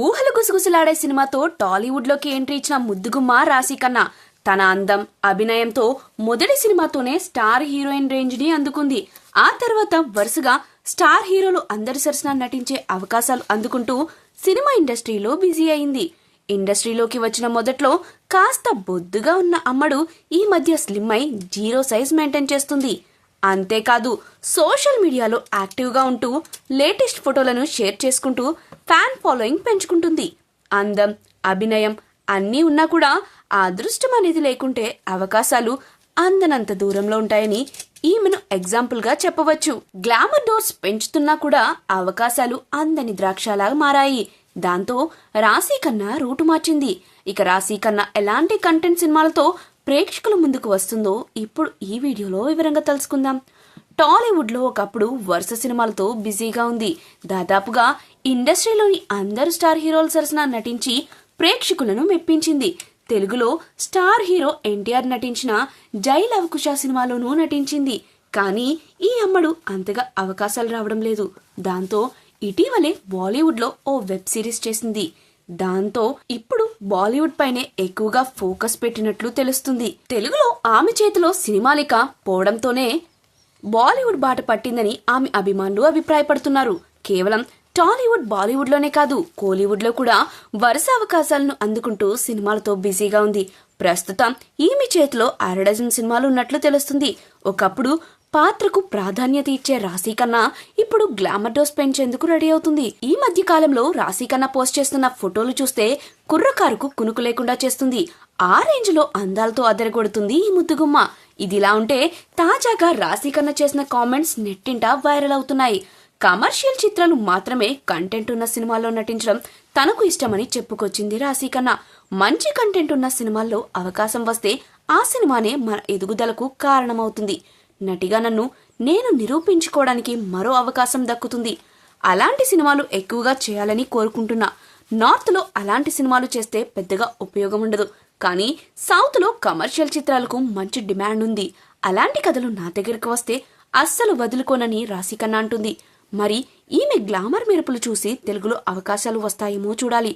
ఊహలు గుసగుసలాడే సినిమాతో టాలీవుడ్లోకి ఎంట్రీ ఇచ్చిన ముద్దుగుమ్మ రాశిఖన్నా తన అందం, అభినయంతో మొదటి సినిమాతోనే స్టార్ హీరోయిన్ రేంజ్ ని అందుకుంది. ఆ తర్వాత వరుసగా స్టార్ హీరోలు అందరి సరసన నటించే అవకాశాలు అందుకుంటూ సినిమా ఇండస్ట్రీలో బిజీ అయింది. ఇండస్ట్రీలోకి వచ్చిన మొదట్లో కాస్త బొద్దుగా ఉన్న అమ్మడు ఈ మధ్య స్లిమ్ అయి జీరో సైజ్ మెయింటైన్ చేస్తుంది. అంతేకాదు సోషల్ మీడియాలో యాక్టివ్గా ఉంటూ లేటెస్ట్ ఫోటోలను షేర్ చేసుకుంటూ ఫ్యాన్ ఫాలోయింగ్ పెంచుకుంటుంది. అందం, అభినయం అన్నీ ఉన్నా కూడా ఆ అదృష్టం అనేది లేకుంటే అవకాశాలు అందనంత దూరంలో ఉంటాయని ఈమెను ఎగ్జాంపుల్గా చెప్పవచ్చు. గ్లామర్ డోర్స్ పెంచుతున్నా కూడా అవకాశాలు అందని ద్రాక్షలాగా మారాయి. దాంతో రాశిఖన్నా రూటు మార్చింది. ఇక రాశిఖన్నా ఎలాంటి కంటెంట్ సినిమాలతో ప్రేక్షకుల ముందుకు వస్తుందో ఇప్పుడు ఈ వీడియోలో వివరంగా తెలుసుకుందాం. టాలీవుడ్లో ఒకప్పుడు వరుస సినిమాలతో బిజీగా ఉంది. దాదాపుగా ఇండస్ట్రీలోని అందరు స్టార్ హీరోల సరసన నటించి ప్రేక్షకులను మెప్పించింది. తెలుగులో స్టార్ హీరో ఎన్టీఆర్ నటించిన జై లవకుశ సినిమాలోనూ నటించింది. కానీ ఈ అమ్మడు అంతగా అవకాశాలు రావడం లేదు. దాంతో ఇటీవలే బాలీవుడ్లో ఓ వెబ్ సిరీస్ చేసింది. దాంతో ఇప్పుడు బాలీవుడ్ పైనే ఎక్కువగా ఫోకస్ పెట్టినట్లు తెలుస్తుంది. తెలుగులో ఆమె చేతిలో సినిమాలిక పోవడంతోనే బాలీవుడ్ బాట పట్టిందని ఆమె అభిమానులు అభిప్రాయపడుతున్నారు. కేవలం టాలీవుడ్, బాలీవుడ్లోనే కాదు కోలీవుడ్లో కూడా వరుస అవకాశాలను అందుకుంటూ సినిమాలతో బిజీగా ఉంది. ప్రస్తుతం ఈమె చేతిలో అరడజన్ సినిమాలు ఉన్నట్లు తెలుస్తుంది. ఒకప్పుడు పాత్రకు ప్రాధాన్యత ఇచ్చే రాశిఖన్నా ఇప్పుడు గ్లామర్ డోస్ పెంచేందుకు రెడీ అవుతుంది. ఈ మధ్య కాలంలో రాశిఖన్నా పోస్ట్ చేస్తున్న ఫోటోలు చూస్తే కుర్రకారుకు కునుకు లేకుండా చేస్తుంది. ఆ రేంజ్ లో అందాలతో అదరగొడుతుంది ఈ ముద్దుగుమ్మ. ఇదిలా ఉంటే తాజాగా రాశిఖన్నా చేసిన కామెంట్స్ నెట్టింట వైరల్ అవుతున్నాయి. కమర్షియల్ చిత్రాలు మాత్రమే కంటెంట్ ఉన్న సినిమాల్లో నటించడం తనకు ఇష్టమని చెప్పుకొచ్చింది రాశిఖన్నా. మంచి కంటెంట్ ఉన్న సినిమాల్లో అవకాశం వస్తే ఆ సినిమానే మన ఎదుగుదలకు కారణమవుతుంది. నటిగా నేను నిరూపించుకోవడానికి మరో అవకాశం దక్కుతుంది. అలాంటి సినిమాలు ఎక్కువగా చేయాలని కోరుకుంటున్నా. నార్త్ లో అలాంటి సినిమాలు చేస్తే పెద్దగా ఉపయోగం ఉండదు. కానీ సౌత్ లో కమర్షియల్ చిత్రాలకు మంచి డిమాండ్ ఉంది. అలాంటి కథలు నా దగ్గరకు వస్తే అస్సలు వదులుకోనని రాశిఖన్నా అంటుంది. మరి ఈమె గ్లామర్ మెరుపులు చూసి తెలుగులో అవకాశాలు వస్తాయేమో చూడాలి.